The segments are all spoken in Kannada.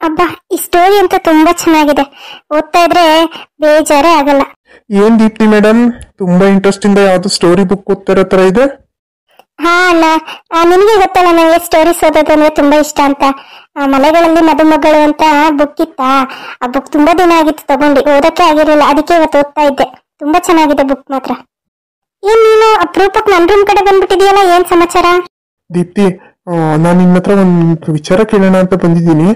ಅಬ್ಬಾ, ಈ ಸ್ಟೋರಿ ಅಂತ ತುಂಬಾ ಚೆನ್ನಾಗಿದೆ. ಓದ್ತಾ ಇದ್ರೆ ಬೇಜಾರೇ ಆಗಲ್ಲ. ಏನ್ ದೀಪ್ತಿ ಮೇಡಮ್, ತುಂಬಾ ಇಂಟ್ರೆಸ್ಟ್ ಇಂದ ಯಾವ್ದು ಸ್ಟೋರಿ ಬುಕ್ ಓದ್ತಿರೋ ತರ ಇದೆ. ಹಾ ಅಣ್ಣ, ನಿನಗೆ ಗೊತ್ತಲ್ಲ ನನಗೆ ಸ್ಟೋರೀಸ್ ಓದೋದು ಅಂದ್ರೆ ತುಂಬಾ ಇಷ್ಟ ಅಂತ. ಮಲೆಗಳಲ್ಲಿ ಮದುಮಗಳು ಅಂತ ಬುಕ್ ಇತ್ತ. ಆ ಬುಕ್ ತುಂಬಾ ದಿನ ಆಗಿತ್ತು ತಗೊಂಡು, ಓದಕ್ಕೆ ಆಗಿರಲಿಲ್ಲ. ಅದಕ್ಕೆ ಇವತ್ತು ಓದ್ತಾ ಇದ್ದೆ. ತುಂಬಾ ಚೆನ್ನಾಗಿದೆ ಬುಕ್ ಮಾತ್ರ. ಏನ್ ನೀನು ಅಪರೂಪಕ್ಕೆ ನನ್ನ ರೂಮ್ ಕಡೆ ಬಂದ್ಬಿಟ್ಟಿದೆಯಲ್ಲ, ಏನ್ ಸಮಾಚಾರ? ದೀಪ್ತಿ, ನಾನು ನಿನ್ನ ಹತ್ರ ಒಂದು ವಿಚಾರ ಕೇಳೋಣ ಅಂತ ಬಂದಿದ್ದೀನಿ.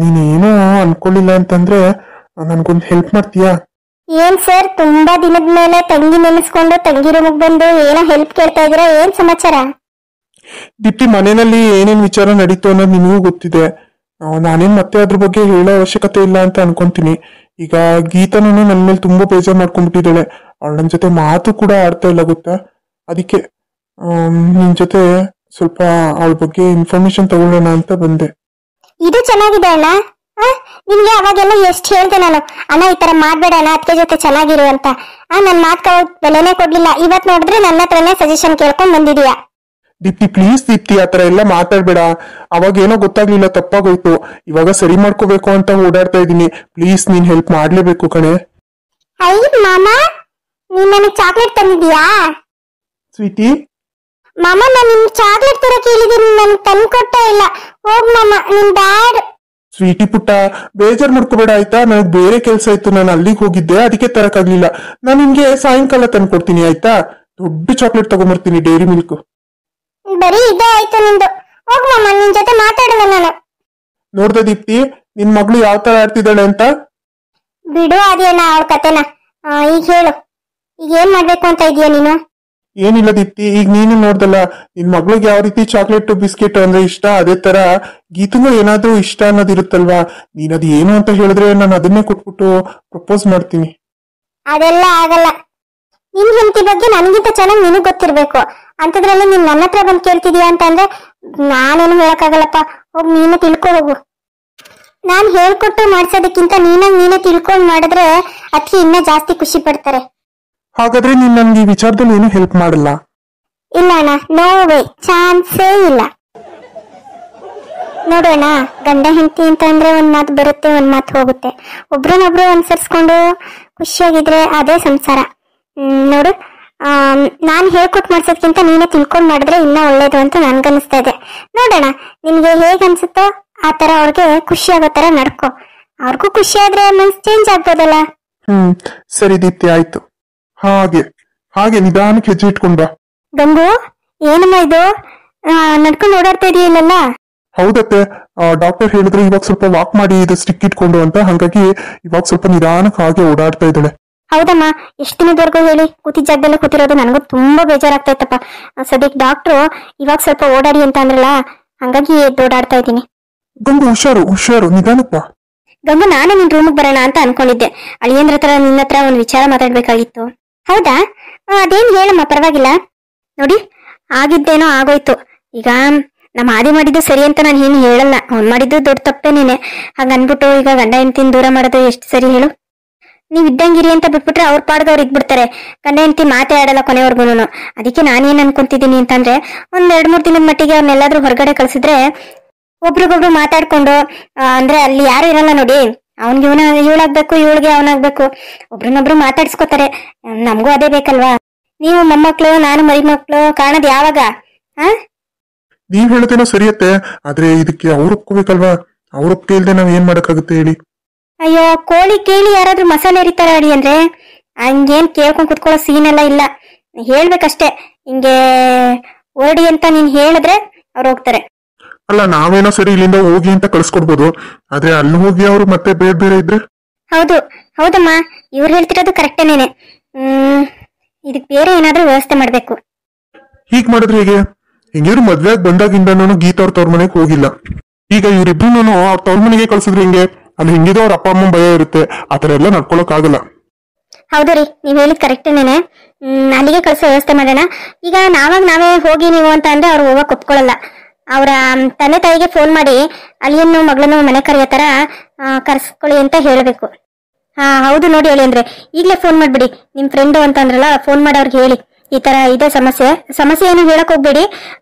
ನೀನೇನೋ ಅನ್ಕೊಳ್ಳಿಲ್ಲ ಅಂತಂದ್ರೆ ನನ್ಗೊಂದು ಹೆಲ್ಪ್ ಮಾಡ್ತೀಯಾ? ಏನ್ ಸರ್, ತುಂಬಾ ದಿನದ ಮೇಲೆ ತಂಗಿ ನೆನೆಸ್ಕೊಂಡು ತಂಗಿ ರೂಮಿಗೆ ಬಂದು ಏನೋ ಹೆಲ್ಪ್ ಕೇಳ್ತಾ ಇದ್ದೀರಾ? ಏನ್ ಸಮಾಚಾರ? ದೀಪ್ತಿ, ಮನೆಯಲ್ಲಿ ಏನೇನ್ ವಿಚಾರ ನಡೀತು ಅನ್ನೋದು ನಿನಗೂ ಗೊತ್ತಿದೆ. ನಾನೇನ್ ಮತ್ತೆ ಅದ್ರ ಬಗ್ಗೆ ಹೇಳೋ ಅವಶ್ಯಕತೆ ಇಲ್ಲ ಅಂತ ಅನ್ಕೊಂತೀನಿ. ಈಗ ಗೀತನೂ ನನ್ನ ಮೇಲೆ ತುಂಬಾ ಬೇಜಾರು ಮಾಡ್ಕೊಂಡ್ಬಿಟ್ಟಿದ್ದಾಳೆ. ಅವಳ ನನ್ನ ಜೊತೆ ಮಾತು ಕೂಡ ಆಡ್ತಾ ಇಲ್ಲ, ಗೊತ್ತಾ? ಅದಕ್ಕೆ ನಿನ್ ಜೊತೆ ಸ್ವಲ್ಪ ಅವಳ ಬಗ್ಗೆ ಇನ್ಫಾರ್ಮೇಶನ್ ತಗೊಳ್ಳೋಣ ಅಂತ ಬಂದೆ. ಇದು ಚೆನ್ನಾಗಿದೆ ಅಣ್ಣ. ನಿಮ್ಗೆ ಅವಾಗೆಲ್ಲ ಎಷ್ಟು ಹೇಳ್ದೆ ನಾನು, ಅಣ್ಣ ಈ ತರ ಮಾಡ್ಬೇಡ ಅಣ್ಣ, ಅದಕ್ಕೆ ಜೊತೆ ಚೆನ್ನಾಗಿರು ಅಂತ. ನನ್ ಮಾತ್ ಬೆಲೆನೇ ಕೊಡ್ಲಿಲ್ಲ. ಇವತ್ ನೋಡಿದ್ರೆ ನನ್ನ ಹತ್ರನೇ ಸಜೆಷನ್ ಕೇಳ್ಕೊಂಡ್ ಬಂದಿದೀಯಾ. ದೀಪ್ತಿ ಪ್ಲೀಸ್ ದೀಪ್ತಿ, ಆತರ ಎಲ್ಲ ಮಾತಾಡ್ಬೇಡ. ಅವಾಗ ಏನೋ ಗೊತ್ತಾಗ್ಲಿಲ್ಲ, ತಪ್ಪಾಗೋಯ್ತು. ಇವಾಗ ಸರಿ ಮಾಡ್ಕೋಬೇಕು ಅಂತ ಓಡಾಡ್ತಾ ಇದೀನಿ. ಪ್ಲೀಸ್ ನೀನ್ ಹೆಲ್ಪ್ ಮಾಡ್ಲೇಬೇಕು ಕಣೆ. ಐ ಮಾಮ, ನೀನ್ ನನಗ್ ಚಾಕ್ಲೇಟ್ ತಂದಿದ್ಯಾ? ಸ್ವೀಟಿ, ಮಾಮ ನಾನು ನಿನ್ ಚಾಕ್ಲೇಟ್ ತರ ಕೇಳಿದೀನಿ, ನನ್ ತಂದು ಕೊಟ್ಟ ಇಲ್ಲ. ಹೋಗ್ ಮಾಮ, ನಿನ್ ಬ್ಯಾಡ್. ಸ್ವೀಟಿ ಪುಟ್ಟ, ಬೇಜಾರ್ ಮಾಡ್ಕೋಬೇಡ ಆಯ್ತಾ? ನನಗ್ ಬೇರೆ ಕೆಲ್ಸ ಇತ್ತು, ನಾನು ಅಲ್ಲಿಗೆ ಹೋಗಿದ್ದೆ, ಅದಕ್ಕೆ ತರಕಾಗ್ಲಿಲ್ಲ. ನಾನು ನಿನ್ಗೆ ಸಾಯಂಕಾಲ ತಂದ್ಕೊಡ್ತೀನಿ ಆಯ್ತಾ? ದೊಡ್ಡ ಚಾಕ್ಲೇಟ್ ತಗೊಂಬರ್ತೀನಿ, ಡೈರಿ ಮಿಲ್ಕ್. ಬರೀ ಇದೇ ಆಯ್ತು ನಿಂದು. ಹೋಗ್ ಮಾಮ, ನಿನ್ ಜೊತೆ ಮಾತಾಡುವ ನಾನು. ನೋಡ್ದ ದೀಪ್ತಿ, ನಿನ್ ಮಗಳು ಯಾವ ತರ ಆಡ್ತಿದ್ದಾಳೆ ಅಂತ? ಬಿಡು ಅದೇನ ಅವಳ ಕತೆನ. ಈಗ ಹೇಳು, ಈಗ ಏನ್ ಮಾಡ್ಬೇಕು ಅಂತ ಇದೀಯ ನೀನು? ಏನಿಲ್ಲ ದೀಪ್ತಿ, ಈಗ ನೀನು ನೋಡ್ದಲ್ಲ, ನಿನ್ ಮಗಳಿಗೆ ಯಾವ ರೀತಿ ಚಾಕ್ಲೇಟ್ ಬಿಸ್ಕೆಟ್ ಅಂದ್ರೆ ಇಷ್ಟ, ಅದೇ ತರ ಗೀತಂಗೂ ಏನಾದ್ರೂ ಇಷ್ಟ ಅನ್ನೋದಿರುತ್ತಲ್ವಾ. ನೀನ್ ಅದ್ ಏನು ಅಂತ ಹೇಳಿದ್ರೆ ನಾನು ಅದನ್ನೇ ಕೊಟ್ಬಿಟ್ಟು ಪ್ರಪೋಸ್ ಮಾಡ್ತೀನಿ. ಅದೆಲ್ಲ ಆಗಲ್ಲ. ನಿನ್ ಹೆಂಡತಿ ಬಗ್ಗೆ ನನಗಿಂತ ಚೆನ್ನಾಗಿ ನಿನಗ್ ಗೊತ್ತಿರ್ಬೇಕು. ಅಂತದ್ರಲ್ಲಿ ನೀನ್ ನನ್ನ ಹತ್ರ ಬಂದು ಕೇಳ್ತಿದೀಯ ಅಂತ ಅಂದ್ರೆ ನಾನೇನು ಹೇಳಕ್ಕಾಗಲ್ಲಪ್ಪ. ಹೋಗ್ ನೀನು ತಿಳ್ಕೊ ಹೋಗು. ನಾನ್ ಹೇಳ್ಕೊಟ್ಟು ಮಾಡ್ಸೋದಕ್ಕಿಂತ ನೀನೇ ತಿಳ್ಕೊಂಡ್ ಮಾಡಿದ್ರೆ ಅದಕ್ಕೆ ಇನ್ನ ಜಾಸ್ತಿ ಖುಷಿ ಪಡ್ತಾರೆ. ಹಾಗಾದ್ರೆ ನೀನ್ ನನ್ಗೆ ಈ ವಿಚಾರದಲ್ಲಿ ಏನು ಹೆಲ್ಪ್ ಮಾಡಲ್ಲ? ಇಲ್ಲ ಅಣ್ಣ, ನೋ ವೇ, ಚಾನ್ಸೇ ಇಲ್ಲ. ನೋಡೋಣ, ಗಂಡ ಹೆಂಡತಿ ಅಂತ ಅಂದ್ರೆ ಒಂದ್ ಮಾತು ಬರುತ್ತೆ, ಒಂದ್ ಮಾತು ಹೋಗುತ್ತೆ. ಒಬ್ರನ್ನೊಬ್ರು ಅನ್ಸರ್ಸ್ಕೊಂಡು ಖುಷಿಯಾಗಿದ್ರೆ ಅದೇ ಸಂಸಾರ. ನೋಡು, ನಾನ್ ಹೇಳ್ಕೊಟ್ ಮಾಡ್ಸೋದ್ಕಿಂತ ನೀನೇ ತಿಳ್ಕೊಂಡ್ ಮಾಡಿದ್ರೆ ಇನ್ನ ಒಳ್ಳೇದು ಅಂತ ನನ್ಗನ್ನಿಸ್ತಾ ಇದೆ. ನೋಡೋಣ, ನಿನ್ಗೆ ಹೇಗ್ ಅನ್ಸುತ್ತೋ ಆ ತರ ಅವ್ರಿಗೆ ಖುಷಿ ಆಗೋ ತರ ನಡ್ಕೊ. ಅವ್ರಿಗೂ ಖುಷಿ ಆದ್ರೆ ಮನ್ಸ್ ಚೇಂಜ್ ಆಗ್ಬೋದಲ್ಲ. ಸರಿ ದೀಪ್ತಿ, ಆಯ್ತು. ಹಾಗೆ ನಿಧಾನಕ್ಕೆ ಹೆಜ್ಜೆ ಇಟ್ಕೊಂಡ್ ಬಾ. ಗಂಗು, ಏನಮ್ಮ ಇದು ನಡ್ಕೊಂಡು ಓಡಾಡ್ತಾ ಇದೆಯಲ್ಲ? ಹೌದತ್ತೆ, ಡಾಕ್ಟರ್ ಹೇಳಿದ್ರು ಇವಾಗ ಸ್ವಲ್ಪ ವಾಕ್ ಮಾಡಿ ಇದು ಸ್ಟಿಕ್ ಇಟ್ಕೊಂಡು ಅಂತ. ಹಾಗಾಗಿ ಇವಾಗ ಸ್ವಲ್ಪ ನಿಧಾನಕ್ಕೆ ಹಾಗೆ ಓಡಾಡ್ತಾ ಇದ್ದಾಳೆ. ಹೌದಮ್ಮ, ಎಷ್ಟು ದಿನದವರೆಗೂ ಹೇಳಿ ಕೂತಿದ್ದ ಜಾಗದಲ್ಲೇ ಕೂತಿರೋದು? ನನಗೂ ತುಂಬಾ ಬೇಜಾರಾಗ್ತಾ ಇತ್ತಪ್ಪ. ಸದ್ಯಕ್ಕೆ ಡಾಕ್ಟ್ರು ಇವಾಗ ಸ್ವಲ್ಪ ಓಡಾಡಿ ಅಂತ ಅಂದ್ರಲ್ಲ, ಹಂಗಾಗಿ ಓಡಾಡ್ತಾ ಇದ್ದೀನಿ. ಗಂಗು, ಹುಷಾರು, ನಿಧಾನಕ್ಕೆ ಬಾ. ಗಂಗು, ನಾನು ನಿನ್ ರೂಮಿಗೆ ಬರೋಣ ಅಂತ ಅನ್ಕೊಂಡಿದ್ದೆ. ಅಳಿಯಂದ್ರ ಹತ್ರ ನಿನ್ನ ಹತ್ರ ಒಂದು ವಿಚಾರ ಮಾತಾಡ್ಬೇಕಾಗಿತ್ತು. ಹೌದಾ? ಅದೇನ್ ಹೇಳಮ್ಮ, ಪರವಾಗಿಲ್ಲ. ನೋಡಿ, ಆಗಿದ್ದೇನೋ ಆಗೋಯ್ತು. ಈಗ ನಮ್ಮ ಆದಿ ಮಾಡಿದ್ದು ಸರಿ ಅಂತ ನಾನು ಏನು ಹೇಳಲ್ಲ. ಅವ್ನು ಮಾಡಿದ್ದು ದೊಡ್ಡ ತಪ್ಪೇನೇನೆ. ಹಂಗ ಅನ್ಬಿಟ್ಟು ಈಗ ಗಂಡ ಹೆಂಡತಿನ ದೂರ ಮಾಡೋದು ಎಷ್ಟು ಸರಿ ಹೇಳು? ನೀವ್ ಇದ್ದಂಗಿರಿ ಅಂತ ಬಿಟ್ಬಿಟ್ರೆ ಅವ್ರ ಪಾಡ್ಗ ಅವ್ರು ಇದ್ಬಿಡ್ತಾರೆ. ಗಂಡ ಹೆಂಡತಿ ಮಾತೇ ಆಡಲ್ಲ ಕೊನೆವರ್ಗುನು. ಅದಕ್ಕೆ ನಾನೇನ್ ಅನ್ಕೊಂತಿದ್ದೀನಿ ಅಂತಂದ್ರೆ, ಒಂದ್ 2-3 ದಿನದ ಮಟ್ಟಿಗೆ ಅವ್ರನ್ನೆಲ್ಲಾದ್ರೂ ಹೊರಗಡೆ ಕಳ್ಸಿದ್ರೆ ಒಬ್ರಿಗೊಬ್ರು ಮಾತಾಡ್ಕೊಂಡು, ಅಂದ್ರೆ ಅಲ್ಲಿ ಯಾರು ಇರಲ್ಲ ನೋಡಿ, ಅವ್ನ್ಗೆ ಇವಳಾಗ್ಬೇಕು, ಇವಳಿಗೆ ಅವನಾಗ್ಬೇಕು, ಒಬ್ರನ್ನೊಬ್ರು ಮಾತಾಡ್ಸ್ಕೊತಾರೆ. ನಮಗೂ ಅದೇ ಬೇಕಲ್ವಾ? ನೀವು ಮೊಮ್ಮಕ್ಳು, ನಾನು ಮರಿ ಮಕ್ಳು ಕಾಣೋದ್ ಯಾವಾಗ? ನೀವ್ ಹೇಳೋದೇನೋ ಸರಿಯತ್ತೆ, ಆದ್ರೆ ಇದಕ್ಕೆ ಅವ್ರು ಒಪ್ಕೋಬೇಕಲ್ವಾ? ಅವ್ರ ಒಪ್ಪಿಗೆ ಇಲ್ದೆ ನಾವ್ ಏನ್ ಮಾಡಕ್ಕಾಗುತ್ತೆ ಹೇಳಿ? ಅಯ್ಯೋ, ಕೋಳಿ ಕೇಳಿ ಯಾರಾದ್ರೂ ಮಸಾಲೆ ಎರಿತಾರ ಅಡಿ ಅಂದ್ರೆ ಹಂಗೇನ್ ಕೇಳ್ಕೊಂಡ್ ಕುತ್ಕೊಳ್ಳೋ ಸೀನ್ ಎಲ್ಲ ಇಲ್ಲ. ಹೇಳ್ಬೇಕಷ್ಟೇ, ಹಿಂಗೆ ಓಡಿ ಅಂತ ನೀನ್ ಹೇಳಿದ್ರೆ ಅವ್ರು ಹೋಗ್ತಾರೆ. ಅಲ್ಲ, ನಾವೇನೋ ಸರಿ ಇಲ್ಲಿಂದ ಹೋಗಿ ಅಂತ ಕಳ್ಸ್ಕೊಡ್ಬೋದು, ಆದ್ರೆ ಅಲ್ಲಿ ಹೋಗಿ ಅವ್ರು ಮತ್ತೆ ಬೇರೆ ಇದ್ರೆ? ಹೌದಮ್ಮ, ಇವ್ರು ಹೇಳ್ತಿರೋದು ಕರೆಕ್ಟೇನೇನೆ. ಇದಕ್ ಬೇರೆ ಏನಾದ್ರೂ ವ್ಯವಸ್ಥೆ ಮಾಡ್ಬೇಕು. ಹೀಗ್ ಮಾಡಿದ್ರೆ ಹೇಗೆ? ಹಿಂಗೇರು ಮದ್ವೆಗ್ ಬಂದಾಗಿಂದನೂ ಗೀತ ಅವ್ರ ತವ್ರ ಮನೆಗೆ ಹೋಗಿಲ್ಲ. ಈಗ ಇವ್ರಿಬ್ರು ಅವ್ರ ತವ್ರ ಮನೆಗೆ ಕಳ್ಸಿದ್ರೆ ಹಿಂಗೆ? ಅಲ್ಲಿ ಹಿಂಗಿದೋ ಅವ್ರ ಅಪ್ಪ ಅಮ್ಮ ಭಯ ಇರುತ್ತೆ, ಆತರ ಎಲ್ಲ ನಡ್ಕೊಳಕ್ ಆಗಲ್ಲ. ಹೌದು ರೀ, ನೀವ್ ಹೇಳಿದ್ ಕರೆಕ್ಟೇನೇನೆ. ಅಲ್ಲಿಗೆ ಕಳ್ಸೋ ವ್ಯವಸ್ಥೆ ಮಾಡೋಣ. ಈಗ ನಾವೇ ಹೋಗಿ ನೀವು ಅಂತ ಅಂದ್ರೆ ಅವ್ರು ಹೋಗಕ್ ಒಪ್ಕೊಳ್ಳಲ್ಲ. ಅವರ ತಂದೆ ತಾಯಿಗೆ ಫೋನ್ ಮಾಡಿ ಅಳಿಯನ್ನು ಮಗಳನ್ನು ಮನೆ ಕರೆಯೋ ತರ ಕರ್ಸ್ಕೊಳ್ಳಿ ಅಂತ ಹೇಳ್ಬೇಕು. ಹೌದು ನೋಡಿ, ಹೇಳಿ ಅಂದ್ರೆ ಈಗ್ಲೇ ಫೋನ್ ಮಾಡ್ಬಿಡಿ. ನಿಮ್ ಫ್ರೆಂಡು ಅಂತ ಅಂದ್ರಲ್ಲ, ಫೋನ್ ಮಾಡಿ ಅವ್ರಿಗೆ ಹೇಳಿ ಈ ತರ ಇದೆ ಸಮಸ್ಯೆ ಏನು ಹೇಳಕ್ ಹೋಗ್ಬೇಡಿ.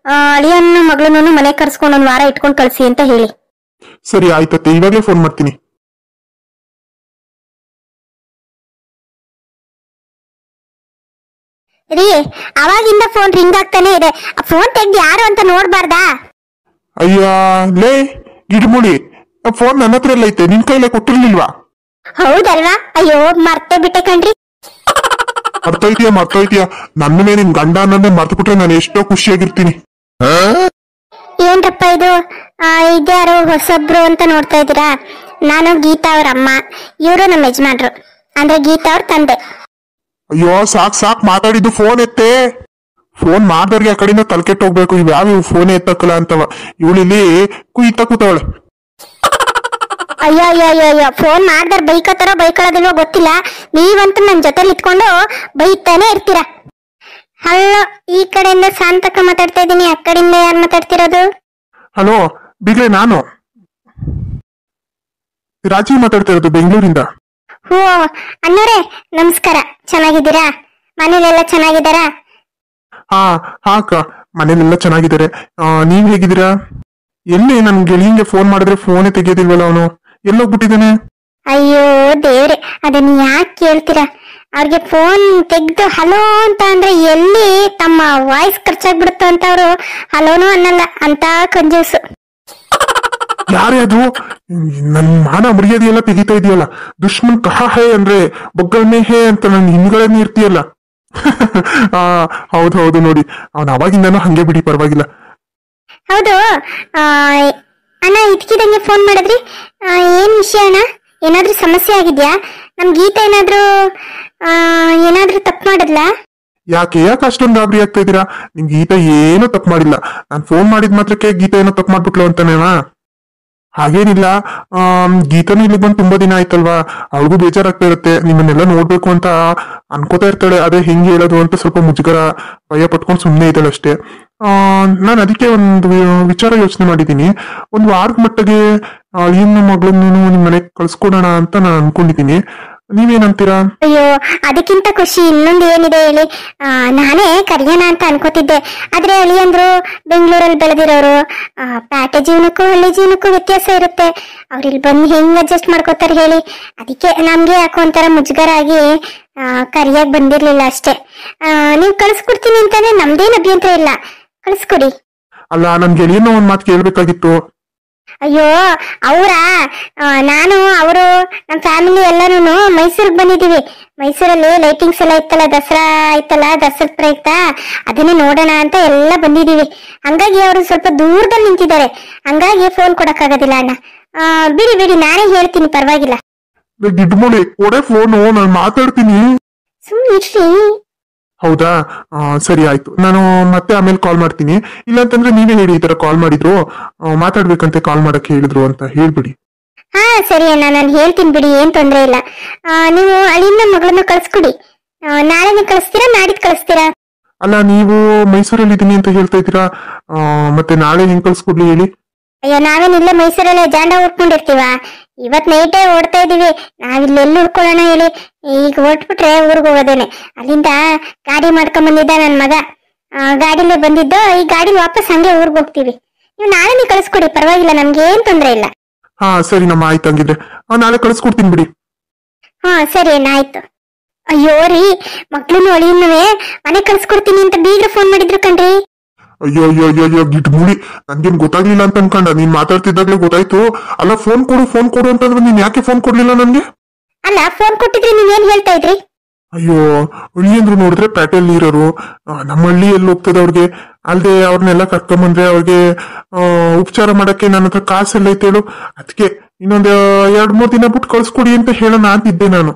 ಅಳಿಯನ್ನ ಮಗಳನ್ನು ಮನೆ ಕರ್ಸ್ಕೊಂಡು 1 ವಾರ ಇಟ್ಕೊಂಡು ಕಳ್ಸಿ ಅಂತ ಹೇಳಿ. ಸರಿ ಆಯ್ತತ್ತೆ, ಇವಾಗಲೇ ಫೋನ್ ಮಾಡ್ತೀನಿ. ರೀ, ಅವಾಗಿಂದ ಫೋನ್ ರಿಂಗ್ ಆಗ್ತಾನೆ ಇದೆ. ಫೋನ್ ತೆಗ್ದು ಯಾರು ಅಂತ ನೋಡ್ಬಾರ್ದಾ? ಅಯ್ಯ ಲೇ ಗಿಡ್ಮುಳಿ, ಫೋನ್ ನನ್ನ ಹತ್ರ ಎಲ್ಲ ಐತೆ, ನಿನ್ ಕೈಲೇ ಕೊಟ್ಟಿರ್ಲಿಲ್ವಾ? ಹೌದಲ್ವಾ? ಅಯ್ಯೋ ಮರ್ತೇ ಬಿಟ್ಟೆ ಕಣ್ರಿ. ಮರ್ತೋಯ್ತೀಯ ನನ್ನನ್ನೇ ನಿನ್ ಗಂಡ ಅನ್ನೋದೇ ಮರ್ತು ಬಿಟ್ರೆ ನಾನು ಎಷ್ಟೋ ಖುಷಿಯಾಗಿರ್ತೀನಿ. ಏನ್ರಪ್ಪ ಇದು? ಇದ್ಯಾರು ಹೊಸಬ್ರು ಅಂತ ನೋಡ್ತಾ ಇದ್ದೀರಾ? ನಾನು ಗೀತಾ ಅವ್ರ ಅಮ್ಮ, ಇವರು ನಮ್ಮ ಯಜಮಾನ್ರು, ಅಂದ್ರೆ ಗೀತಾ ಅವ್ರ ತಂದೆ. ಅಯ್ಯೋ ಸಾಕ್ ಮಾತಾಡಿದ್ದು, ಫೋನ್ ಎತ್ತೆ. ಫೋನ್ ಮಾಡ್ದವ್ರಿಗೆ ಆ ಕಡೆಯಿಂದ ತಲೆಕೆಟ್ಟು ಹೋಗ್ಬೇಕು, ಇವ್ ಯಾವ ಫೋನ್ ಎತ್ತಕ್ಕಲ್ಲ ಅಂತವ. ಇವಳಿಲ್ಲಿ ಕುಯ್ತಾ ಕೂತವಳೆ. ಅಯ್ಯೋ ಅಯ್ಯೋ ಅಯ್ಯೋ ಅಯ್ಯೋ, ಫೋನ್ ಮಾಡ್ದಾರ ಬೈಕತ್ತಾರೋ ಬೈಕೊಳ್ಳೋದಿಲ್ವೋ ಗೊತ್ತಿಲ್ಲ, ನೀವಂತೂ ನನ್ನ ಜೊತೆಲಿ ಇಟ್ಕೊಂಡು ಬೈತಾನೆ ಇರ್ತೀರಾ. ಹಲೋ, ಈ ಕಡೆಯಿಂದ ಶಾಂತಕ್ಕ ಮಾತಾಡ್ತಾ ಇದ್ದೀನಿ, ಆ ಕಡೆಯಿಂದ ಯಾರು ಮಾತಾಡ್ತಿರೋದು? ಹಲೋ ಬಿಗ್ಲೆ, ನಾನು ರಾಜೀವ್ ಮಾತಾಡ್ತಾ ಇರೋದು ಬೆಂಗಳೂರಿಂದ. ಹೋ ಅಣ್ಣರೇ, ನಮಸ್ಕಾರ. ಚೆನ್ನಾಗಿದ್ದೀರಾ? ಮನೇಲೆಲ್ಲ ಚೆನ್ನಾಗಿದ್ದಾರಾ? ಹಾ ಅಕ್ಕ, ಮನೇಲೆಲ್ಲ ಚೆನ್ನಾಗಿದ್ದಾರೆ. ನೀವ್ ಹೇಗಿದ್ದೀರಾ? ಎಲ್ಲಿ ನನ್ ಗೆಳೆಯಂಗೆ ಫೋನ್ ಮಾಡಿದ್ರೆ ಫೋನೇ ತೆಗಿಯೋದಿಲ್ವಲ್ಲ ಅವನು, ಎಲ್ಲೋಗ್ಬಿಟ್ಟಿದ್ದಾನೆ? ಅಯ್ಯೋ ದೇವ್ರೆ, ಅದನ್ನ ಯಾಕೆ ಕೇಳ್ತೀರಾ? ಅವ್ರಿಗೆ ಫೋನ್ ತೆಗ್ದು ಹಲೋ ಅಂತ ಅಂದ್ರೆ ಎಲ್ಲಿ ತಮ್ಮ ವಾಯ್ಸ್ ಖರ್ಚಾಗ್ಬಿಡುತ್ತೋ ಅಂತ ಅವರು ಹಲೋನು ಅನ್ನಲ್ಲ, ಅಂತ ಕಂಜೂಸು. ಯಾರೇ ಅದು? ನನ್ ಮಾನ ಮರ್ಯಾದೆ ಎಲ್ಲ ತೆಗಿತಾ ಇದೆಯಲ್ಲ. ದುಶ್ಮನ್ ಕಹಾ ಹೇ ಅಂದ್ರೆ ಬೊಗ್ಗನ್ನೇ ಹೇ ಅಂತ ನನ್ ಹಿಂದ್ಗಡೆನೇ ಇರ್ತೀಯಲ್ಲ. ಹೌದು ನೋಡಿ, ಅವನ್ ಅವಾಗಿಂದನೂ ಹಂಗೆ ಬಿಡಿ, ಪರವಾಗಿಲ್ಲ. ಹೌದು ಅಣ್ಣ, ಇದ್ಕಿದಂಗೆ ಫೋನ್ ಮಾಡಿದ್ರಿ, ಏನ್ ವಿಷಯ ಅಣ್ಣ? ಏನಾದ್ರೂ ಸಮಸ್ಯೆ ಆಗಿದ್ಯಾ? ನಮ್ ಗೀತಾ ಏನಾದ್ರೂ ತಪ್ಪು ಮಾಡಿದ್ಲಾ? ಯಾಕೆ ಅಷ್ಟೊಂದು ಗಾಬರಿ ಆಗ್ತಾ ಇದೀರಾ? ನಿಮ್ ಗೀತಾ ಏನೂ ತಪ್ಪು ಮಾಡಿಲ್ಲ. ನಾನ್ ಫೋನ್ ಮಾಡಿದ ಮಾತ್ರಕ್ಕೆ ಗೀತಾ ಏನೋ ತಪ್ಪು ಮಾಡ್ಬಿಟ್ಲು ಅಂತಾನೇನಾ? ಹಾಗೇನಿಲ್ಲ. ಗೀತಾನು ಇಲ್ಲಿ ಬಂದು ತುಂಬಾ ದಿನ ಆಯ್ತಲ್ವಾ, ಅವಳಿಗೂ ಬೇಜಾರಾಗ್ತಾ ಇರುತ್ತೆ. ನಿಮ್ಮನ್ನೆಲ್ಲ ನೋಡ್ಬೇಕು ಅಂತ ಅನ್ಕೋತಾ ಇರ್ತಾಳೆ. ಅದೇ ಹೆಂಗ್ ಹೇಳೋದು ಅಂತ ಸ್ವಲ್ಪ ಮುಜುಗರ, ಭಯ ಪಟ್ಕೊಂಡು ಸುಮ್ಮನೆ ಇದ್ದಾಳೆ ಅಷ್ಟೇ. ನಾನು ಅದಕ್ಕೆ ಒಂದು ವಿಚಾರ ಯೋಚನೆ ಮಾಡಿದ್ದೀನಿ. ಒಂದು ವಾರದ ಮಟ್ಟಿಗೆ ಅಳಿಯನ್ನ ಮಗಳನ್ನ ನಿಮ್ ಮನೆಗೆ ಕಳ್ಸ್ಕೊಡೋಣ ಅಂತ ನಾನು ಅನ್ಕೊಂಡಿದ್ದೀನಿ. ನೀವೇನಂತೀರಾ? ಅಯ್ಯೋ, ಅದಕ್ಕಿಂತ ಖುಷಿ ಇನ್ನೊಂದು ಏನಿದೆ ಹೇಳಿ. ನಾನೇ ಕರಿಯೋಣ ಅಂತ ಅನ್ಕೋತಿದ್ದೆ, ಆದ್ರೆ ಅಳಿಯಂದ್ರು ಬೆಂಗಳೂರಲ್ಲಿ ಬೆಳೆದಿರೋರು, ಪ್ಯಾಟೆ ಜೀವನಕ್ಕೂ ಹಳ್ಳಿ ಜೀವನಕ್ಕೂ ವ್ಯತ್ಯಾಸ ಇರುತ್ತೆ. ಅವ್ರಿಲ್ ಬಂದು ಹೆಂಗ್ ಅಡ್ಜಸ್ಟ್ ಮಾಡ್ಕೋತಾರೆ ಹೇಳಿ? ಅದಕ್ಕೆ ನಮ್ಗೆ ಯಾಕೋ ಒಂಥರ ಮುಜುಗರ ಆಗಿ ಕರಿಯಾಗಿ ಬಂದಿರ್ಲಿಲ್ಲ ಅಷ್ಟೇ. ನೀವ್ ಕಳ್ಸ್ಕೊಡ್ತೀನಿ ಅಂತಂದ್ರೆ ನಮ್ದೇನ್ ಅಭ್ಯಂತರ ಇಲ್ಲ, ಕಳ್ಸ್ಕೊಡಿ. ಅಲ್ಲ, ನನ್ ಗೆಳೆಯನ್ನ ಒಂದ್ ಮಾತು ಕೇಳ್ಬೇಕಾಗಿತ್ತು. ಅಯ್ಯೋ ನಾನು ಅವರು ನಮ್ಮ ಫ್ಯಾಮಿಲಿ ಎಲ್ಲಾನು ಮೈಸೂರಿಗೆ ಬಂದಿದೀವಿ. ಮೈಸೂರಲ್ಲಿ ಲೈಟಿಂಗ್ಸ್ ಎಲ್ಲ ಇತ್ತಲ್ಲ, ದಸರಾ ಆಯ್ತಲ್ಲ, ದಸರಾ ಪ್ರಯುಕ್ತ ಅದನ್ನೇ ನೋಡೋಣ ಅಂತ ಎಲ್ಲ ಬಂದಿದೀವಿ. ಹಂಗಾಗಿ ಅವರು ಸ್ವಲ್ಪ ದೂರದಲ್ಲಿ ನಿಂತಿದ್ದಾರೆ, ಹಂಗಾಗಿ ಫೋನ್ ಕೊಡಕ್ಕಾಗೋದಿಲ್ಲ ಅಣ್ಣ. ಬಿಡಿ ನಾನೇ ಹೇಳ್ತೀನಿ, ಪರವಾಗಿಲ್ಲ. ಗಿಡ್ಮುಳಿ ಕೊಡೆ ಫೋನು, ನಾನು ಮಾತಾಡ್ತೀನಿ. ಸುಮ್ಮನೆ ಇರ್ರಿ. ಹೌದಾ, ಸರಿ ಆಯ್ತು. ನಾನು ಮತ್ತೆ ಆಮೇಲೆ ಕಾಲ್ ಮಾಡ್ತೀನಿ. ಇಲ್ಲಾಂತಂದ್ರೆ ನೀವೇ ಹೇಳಿ, ಈ ತರ ಕಾಲ್ ಮಾಡಿದ್ರು, ಮಾತಾಡ್ಬೇಕಂತೆ ಕಾಲ್ ಮಾಡಕ್ ಹೇಳಿದ್ರು ಅಂತ ಹೇಳ್ಬಿಡಿ. ಹಾ ಸರಿ ಅಣ್ಣ, ನಾನು ಹೇಳ್ತೀನಿ ಬಿಡಿ, ಏನ್ ತೊಂದ್ರೆ ಇಲ್ಲ. ನೀವು ಅಳಿಯನ್ನ ಮಗಳನ್ನ ಕಳ್ಸ್ಕೊಡಿ. ನಾಳೆನೇ ಕಳಿಸ್ತೀರಾ, ನಾಡಿದ್ ಕಳಿಸ್ತೀರಾ? ಅಲ್ಲ, ನೀವು ಮೈಸೂರಲ್ಲಿ ಇದೀನಿ ಅಂತ ಹೇಳ್ತಾ ಇದ್ದೀರಾ, ಮತ್ತೆ ನಾಳೆ ಹೆಂಗ್ ಕಳ್ಸ್ಕೊಡ್ಲಿ ಹೇಳಿ? ಅಯ್ಯೋ, ನಾವೇನಿಲ್ಲ ಮೈಸೂರಲ್ಲೇ ಜಾಂಡ ಉಟ್ಕೊಂಡಿರ್ತೀವ. ಇವತ್ ನೈಟೇ ಓಡ್ತಾ ಇದೀವಿ. ನಾವಿಲ್ಲೆಲ್ಲಿ ಉಳ್ಕೊಳ್ಳೋಣ ಹೇಳಿ? ಈಗ ಹೊರಟ್ಬಿಟ್ರೆ ಊರ್ಗ್ ಹೋಗೋದೇನೆ. ಅಲ್ಲಿಂದ ಗಾಡಿ ಮಾಡ್ಕೊಂಡ್ ಬಂದಿದ್ದ ನನ್ ಮಗ, ಗಾಡಿಲೇ ಬಂದಿದ್ದು. ಈ ಗಾಡಿ ವಾಪಸ್ ಹಂಗೆ ಊರ್ಗ್ ಹೋಗ್ತೀವಿ. ನೀವು ನಾಳೆನೇ ಕಳಿಸ್ಕೊಡಿ, ಪರವಾಗಿಲ್ಲ, ನಮ್ಗೆ ಏನ್ ತೊಂದ್ರೆ ಇಲ್ಲ. ಹಾ ಸರಿ ನಮ್ಮ, ಆಯ್ತು. ಹಂಗಿದ್ರೆ ನಾಳೆ ಕಳಿಸ್ಕೊಡ್ತೀನಿ ಬಿಡಿ. ಹಾ ಸರಿ ಅಣ್ಣ, ಆಯ್ತು. ಅಯ್ಯೋ ರೀ, ಮಕ್ಳನ್ನು ಅಳಿಯನ್ನುವೆ ಮನೆ ಕಳ್ಸ್ಕೊಡ್ತೀನಿ ಅಂತ ಬೀಗ್ರ ಫೋನ್ ಮಾಡಿದ್ರು ಕಣ್ರಿ. ಅಯ್ಯೋ ಗಿಡ್ಮುಳಿ, ನನ್ಗೇನ್ ಗೊತ್ತಾಗ್ಲಿಲ್ಲ ಅಂತ ಅನ್ಕೊಂಡ. ನೀನ್ ಮಾತಾಡ್ತಿದ್ದಾಗ್ಲೇ ಗೊತ್ತಾಯ್ತು. ಅಲ್ಲ, ಫೋನ್ ಕೊಡು ಅಂತಂದ್ರೆ ನೀನ್ ಯಾಕೆ ಫೋನ್ ಕೊಡ್ಲಿಲ್ಲ ನನ್ಗೆ? ಅಲ್ಲ, ಫೋನ್ ಕೊಟ್ಟಿದ್ರೆ ನೀವೇನ್ ಹೇಳ್ತಾ ಇದ್ರಿ? ಅಯ್ಯೋ, ಹಳ್ಳಿಯಂದ್ರು ನೋಡಿದ್ರೆ ಪೇಟೆಯಲ್ಲಿ ಇರೋರು, ನಮ್ಮ ಹಳ್ಳಿ ಎಲ್ಲಿ ಹೋಗ್ತದೆ ಅವ್ರಿಗೆ? ಅಲ್ದೆ ಅವ್ರನ್ನೆಲ್ಲ ಕರ್ಕೊಂಬಂದ್ರೆ ಅವ್ರಿಗೆ ಉಪಚಾರ ಮಾಡಕ್ಕೆ ನನ್ನ ಹತ್ರ ಕಾಸೆಲ್ಲ ಐತೇಳು. ಅದಕ್ಕೆ ಇನ್ನೊಂದ್ 2-3 ದಿನ ಬಿಟ್ಟು ಕಳ್ಸ್ಕೊಡಿ ಅಂತ ಹೇಳೋಣ ಅಂತಿದ್ದೆ ನಾನು.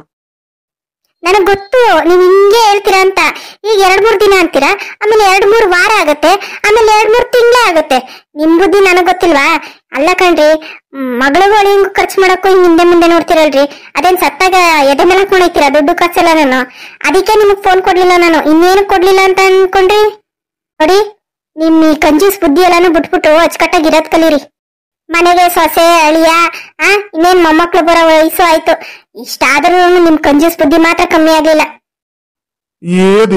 ನನಗ್ ಗೊತ್ತು ನೀವ್ ಹಿಂಗೆ ಹೇಳ್ತೀರಾ ಅಂತ. ಈಗ 2-3 ದಿನ ಅಂತೀರಾ, ಆಮೇಲೆ 2-3 ವಾರ ಆಗತ್ತೆ, ಆಮೇಲೆ 2-3 ತಿಂಗಳೇ ಆಗತ್ತೆ. ನಿಮ್ ಬುದ್ಧಿ ನನಗ್ ಗೊತ್ತಿಲ್ವಾ? ಅಲ್ಲ ಕಣ್ರಿ, ಮಗಳಿಗೂ ಅಳಿಯಂಗೂ ಖರ್ಚು ಮಾಡಕ್ಕೂ ಹಿಂಗ್ ಹಿಂದೆ ಮುಂದೆ ನೋಡ್ತಿರಲ್ರಿ. ಅದೇನ್ ಸತ್ತಾಗ ಎದೆ ಮೇಲೆ ಕುಣಿತೀರಾ ದುಡ್ಡು ಕಾಸೆಲ್ಲ? ನಾನು ಅದಕ್ಕೆ ನಿಮಗ್ ಫೋನ್ ಕೊಡ್ಲಿಲ್ಲ. ನಾನು ಇನ್ನೇನು ಕೊಡ್ಲಿಲ್ಲ ಅಂತ ಅನ್ಕೊಂಡ್ರಿ? ನೋಡಿ, ನಿಮ್ ಈ ಕಂಜೂಸ್ ಬುದ್ಧಿ ಎಲ್ಲಾನು ಬಿಟ್ಬಿಟ್ಟು ಅಚ್ಚುಕಟ್ಟಾಗಿ ಇರೋದ್ ಕಲೀರಿ. ಮನೆಗೆ ಸೊಸೆ ಅಳಿಯ, ಇನ್ನೇನ್ ಮೊಮ್ಮಕ್ಳು ಬರೋ ವಯಸ್ಸು ಆಯ್ತು. ಇಷ್ಟಾದ್ರೂ ನಿಮ್ ಕಂಜೂಸ್ ಬುದ್ಧಿ ಮಾತ್ರ ಕಮ್ಮಿ ಆಗ್ಲಿಲ್ಲ.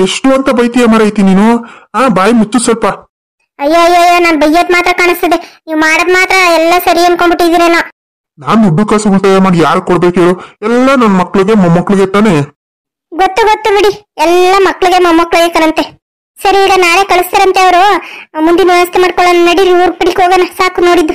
ಎಷ್ಟು ಅಂತ ಬೈತೀಯ ಮರೈತಿ ನೀನು? ಬಾಯಿ ಮುಚ್ಚು ಸ್ವಲ್ಪ. ಅಯ್ಯೋ ಅಯ್ಯೋ ಅಯ್ಯೋ, ನಾನ್ ಬೈಯೋದ್ ಮಾತ್ರ ಕಾಣಿಸ್ತಿದೆ, ನೀವು ಮಾಡೋದ್ ಮಾತ್ರ ಎಲ್ಲ ಸರಿ ಅನ್ಕೊಂಡ್ಬಿಟ್ಟಿದ್ದೀರೇನೋ. ನಾನ್ ದುಡ್ಡು ಕಾಸು ಉಳಿತಾಯ ಮಾಡಿ ಯಾರು ಕೊಡ್ಬೇಕು ಹೇಳು? ಎಲ್ಲ ನನ್ನ ಮಕ್ಳಿಗೆ ಮೊಮ್ಮಕ್ಳಿಗೆ ತಾನೆ. ಗೊತ್ತು ಗೊತ್ತು ಬಿಡಿ, ಎಲ್ಲ ಮಕ್ಳಿಗೆ ಮೊಮ್ಮಕ್ಳಿಗೆ ಕರಂತೆ. ಸರಿ, ಈಗ ನಾಳೆ ಕಳಿಸ್ತಾರಂತೆ ಅವರು. ಮುಂದಿನ ವ್ಯವಸ್ಥೆ ಮಾಡ್ಕೊಳ್ಳೋಣ, ನಡೀರಿ ಊರ್ ಕಡೆಗೆ ಹೋಗೋಣ, ಸಾಕು ನೋಡಿದ್ದು.